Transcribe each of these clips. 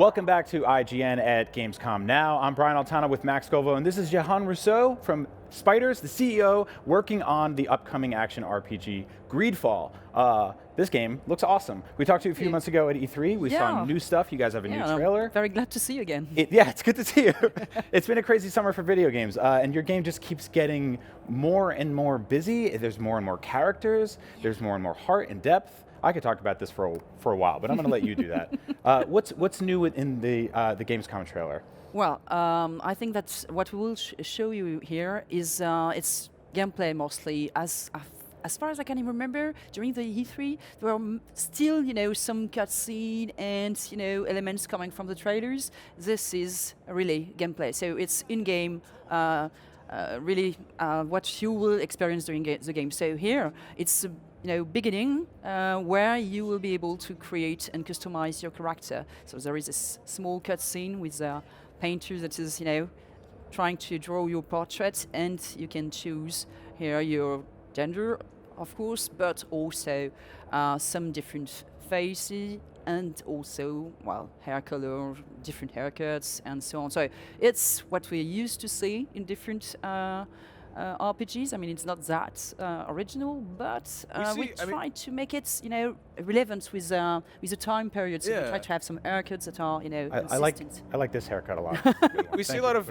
Welcome back to IGN at Gamescom Now. I'm Brian Altano with Max Govo, and this is Jehanne Rousseau from Spiders, the CEO, working on the upcoming action RPG Greedfall. This game looks awesome. We talked to you a few months ago at E3. We saw new stuff. You guys have a new trailer. I'm very glad to see you again. It's good to see you. It's been a crazy summer for video games, and your game just keeps getting more and more busy. There's more and more characters. There's more and more heart and depth. I could talk about this for a while, but I'm going to let you do that. What's new in the Gamescom trailer? Well, I think that what we will show you here is it's gameplay mostly. As far as I can remember, during the E3, there were still, some cutscene and, elements coming from the trailers. This is really gameplay. So it's in-game, really what you will experience during the game. So here, it's beginning where you will be able to create and customize your character. So there is a small cutscene with a painter that is, trying to draw your portrait, and you can choose here your gender, of course, but also some different faces and also, hair color, different haircuts, and so on. So it's what we're used to see in different RPGs. I mean, it's not that original, but we tried to make it, relevant with the time period. So we tried to have some haircuts that are, consistent. I like this haircut a lot. We see a lot of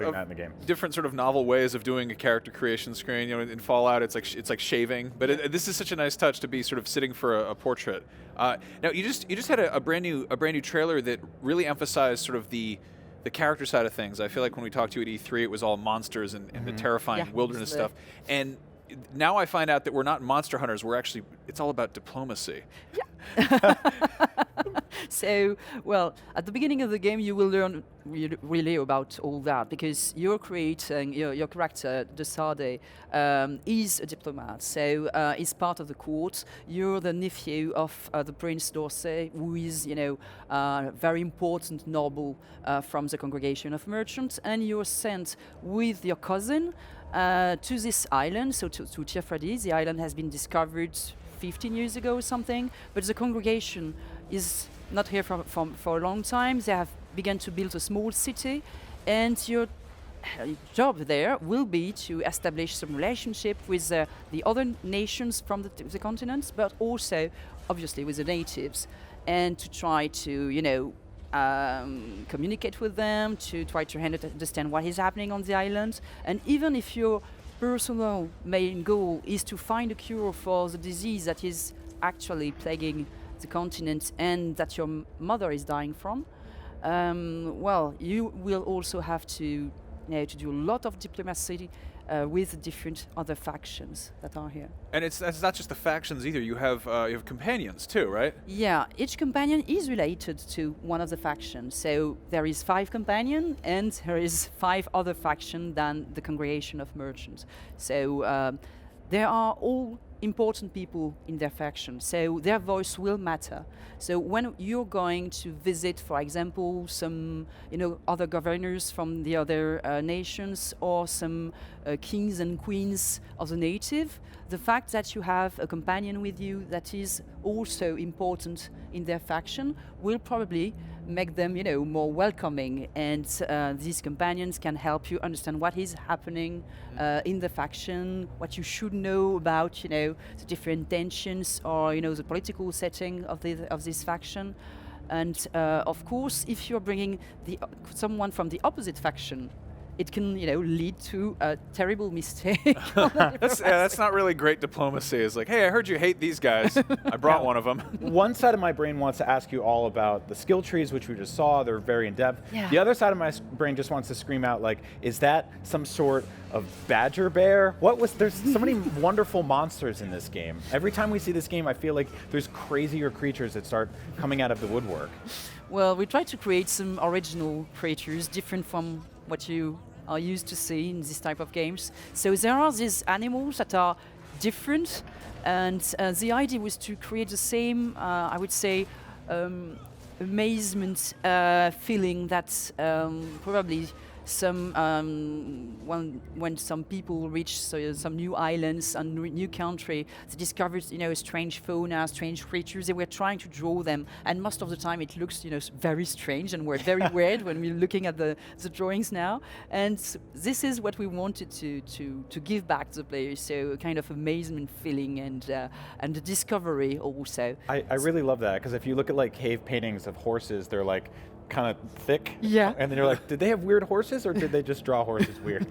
different sort of novel ways of doing a character creation screen. In Fallout, it's like shaving, but this is such a nice touch to be sort of sitting for a portrait. Now, you just had a brand new trailer that really emphasized sort of the character side of things. I feel like when we talked to you at E3, it was all monsters and the terrifying wilderness stuff. And now I find out that we're not monster hunters. It's all about diplomacy. Yeah. So, at the beginning of the game, you will learn really about all that, because you're creating your character, De Sade, is a diplomat. So he's part of the court. You're the nephew of the Prince d'Orsay, who is, very important noble from the congregation of merchants, and you're sent with your cousin to this island, so to Tiafradi. The island has been discovered 15 years ago or something, but the congregation is not here for a long time. They have begun to build a small city, and your job there will be to establish some relationship with the other nations from the continent, but also, obviously, with the natives, and to try to, communicate with them, to try to understand what is happening on the island. And even if your personal main goal is to find a cure for the disease that is actually plaguing the continent and that your mother is dying from, you will also have to do a lot of diplomacy with different other factions that are here. And that's not just the factions either. You have companions too, right? Yeah, each companion is related to one of the factions. So there is 5 companions, and there is 5 other factions than the congregation of merchants. So there are all important people in their faction, so their voice will matter. So when you're going to visit, for example, some other governors from the other nations, or some kings and queens of the native, the fact that you have a companion with you that is also important in their faction will probably make them more welcoming, and these companions can help you understand what is happening in the faction, what you should know about the different tensions, or the political setting of this faction. And of course, if you're bringing someone from the opposite faction, it can lead to a terrible mistake. That's not really great diplomacy. It's like, hey, I heard you hate these guys. I brought one of them. One side of my brain wants to ask you all about the skill trees, which we just saw. They're very in-depth. Yeah. The other side of my brain just wants to scream out, like, is that some sort of badger bear? There's so many wonderful monsters in this game. Every time we see this game, I feel like there's crazier creatures that start coming out of the woodwork. Well, we try to create some original creatures, different from what you are used to see in this type of games. So there are these animals that are different, and the idea was to create the same, I would say, amazement feeling that probably some when some people reach some new islands and new country, they discovered strange fauna, strange creatures. They were trying to draw them, and most of the time it looks very strange, and we're very weird when we're looking at the drawings now. And this is what we wanted to give back to the players. So a kind of amazement feeling and the discovery also. I really love that, because if you look at like cave paintings of horses, they're like kind of thick. Yeah. And then you're like, did they have weird horses, or did they just draw horses weird?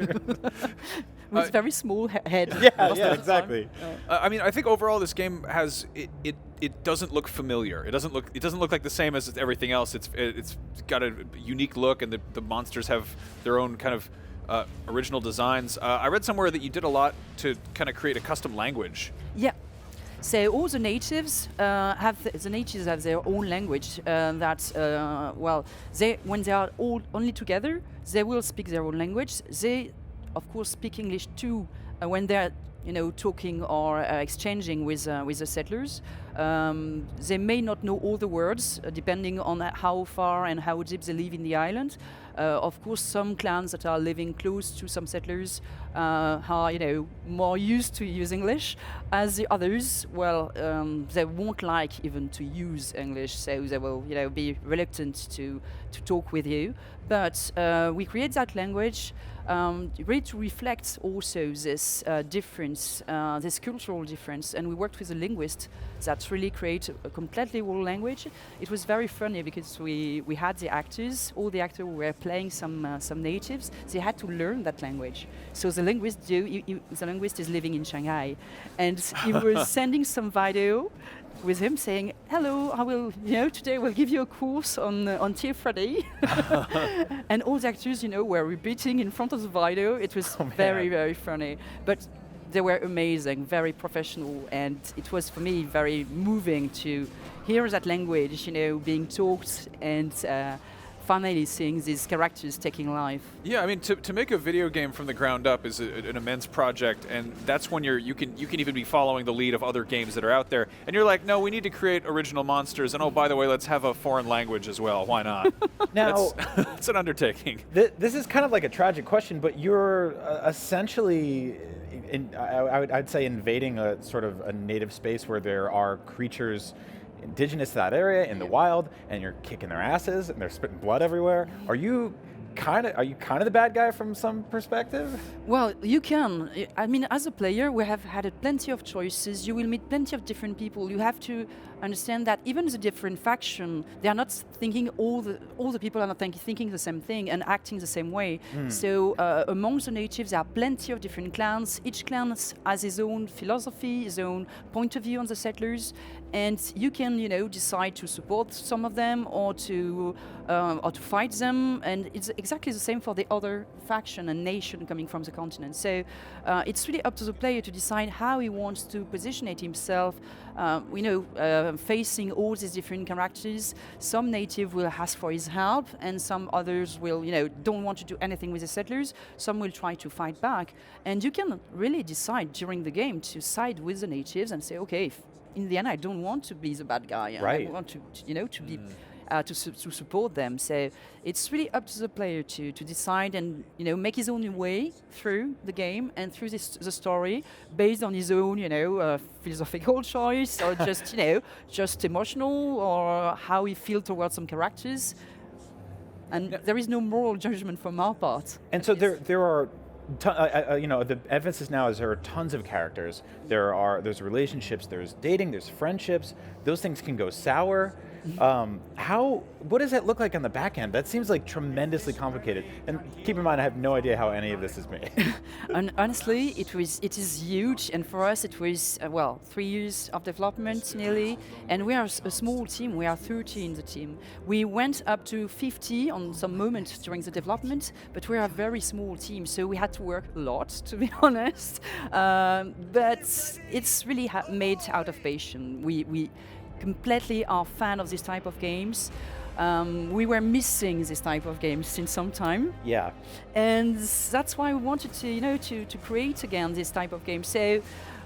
With very small head. Yeah, exactly. I mean, I think overall this game has it doesn't look familiar. It doesn't look like the same as everything else. It's got a unique look, and the monsters have their own kind of original designs. I read somewhere that you did a lot to kind of create a custom language. Yeah. So all the natives have their own language. When they are all only together, they will speak their own language. They, of course, speak English too when they are talking or exchanging with the settlers. They may not know all the words, depending on how far and how deep they live in the island. Of course, some clans that are living close to some settlers are, more used to use English. As the others, they won't like even to use English, so they will, be reluctant to talk with you. But we create that language really to reflect also this difference, this cultural difference. And we worked with a linguist that really created a completely whole language. It was very funny because we had the actors, all the actors were playing some natives. They had to learn that language. So the linguist is living in Shanghai, and he was sending some video with him saying, "Hello, I will, today we'll give you a course on Tea Friday." And all the actors, were repeating in front of the video. It was very, very funny. But they were amazing, very professional, and it was for me very moving to hear that language, being talked, and finally seeing these characters taking life. Yeah, I mean, to make a video game from the ground up is an immense project, and that's when you can even be following the lead of other games that are out there, and you're like, no, we need to create original monsters, and oh, by the way, let's have a foreign language as well. Why not? Now, it's an undertaking. This is kind of like a tragic question, but you're essentially, I'd say, invading a sort of a native space where there are creatures indigenous to that area in the wild, and you're kicking their asses and they're spitting blood everywhere. Are you kind of the bad guy from some perspective? Well, you can. I mean, as a player, we have had plenty of choices. You will meet plenty of different people. You have to understand that even the different faction, they are not thinking all the people are not thinking the same thing and acting the same way. So amongst the natives, there are plenty of different clans. Each clan has his own philosophy, his own point of view on the settlers, and you can, decide to support some of them or to fight them. And it's exactly the same for the other faction and nation coming from the continent. So it's really up to the player to decide how he wants to positionate himself. Facing all these different characters. Some native will ask for his help, and some others will, don't want to do anything with the settlers. Some will try to fight back, and you can really decide during the game to side with the natives and say, okay, in the end, I don't want to be the bad guy. Right. I want to be. To support them. So it's really up to the player to decide and make his own way through the game and through the story based on his own philosophical choice, or just emotional, or how he feels towards some characters. And there is no moral judgment from our part. And so there are. The emphasis now is there are tons of characters. There's relationships, there's dating, there's friendships. Those things can go sour. What does that look like on the back end? That seems like tremendously complicated. And keep in mind, I have no idea how any of this is made. And honestly, it is huge. And for us, it was 3 years of development nearly. And we are a small team. We are 30 in the team. We went up to 50 on some moments during the development, but we are a very small team, so we had to work a lot, to be honest. But it's really made out of passion. We completely are fan of this type of games. We were missing this type of games since some time. Yeah. And that's why we wanted to create again this type of game. So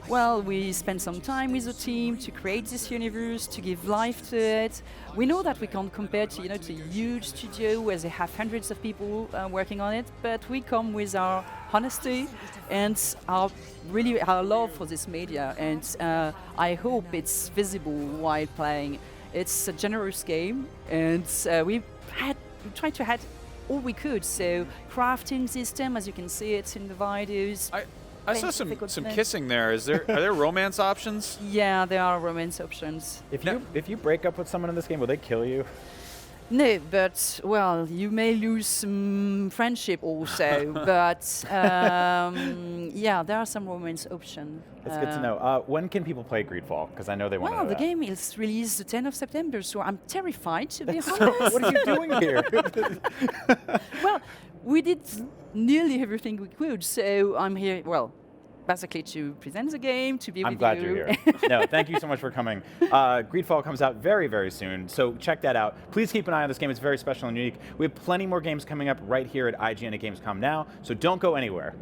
well, we spend some time with the team to create this universe, to give life to it. We know that we can't compare to, to a huge studio where they have hundreds of people working on it, but we come with our honesty and our love for this media, and I hope it's visible while playing. It's a generous game, and we tried to add all we could. So crafting system, as you can see it in the videos. I saw some kissing there. Are there romance options? Yeah, there are romance options. If you break up with someone in this game, will they kill you? No, but well, you may lose some friendship also. But yeah, there are some romance options. That's good to know. When can people play Greedfall? Because I know they want to know the that. game is released the 10th of September, so I'm terrified, to be honest. What are you doing here? Well, we did nearly everything we could, so I'm here, well, basically to present the game, to be I'm with glad you. you're here. No, thank you so much for coming. Greedfall comes out very, very soon, so check that out. Please keep an eye on this game. It's very special and unique. We have plenty more games coming up right here at IGN at Gamescom now, so don't go anywhere.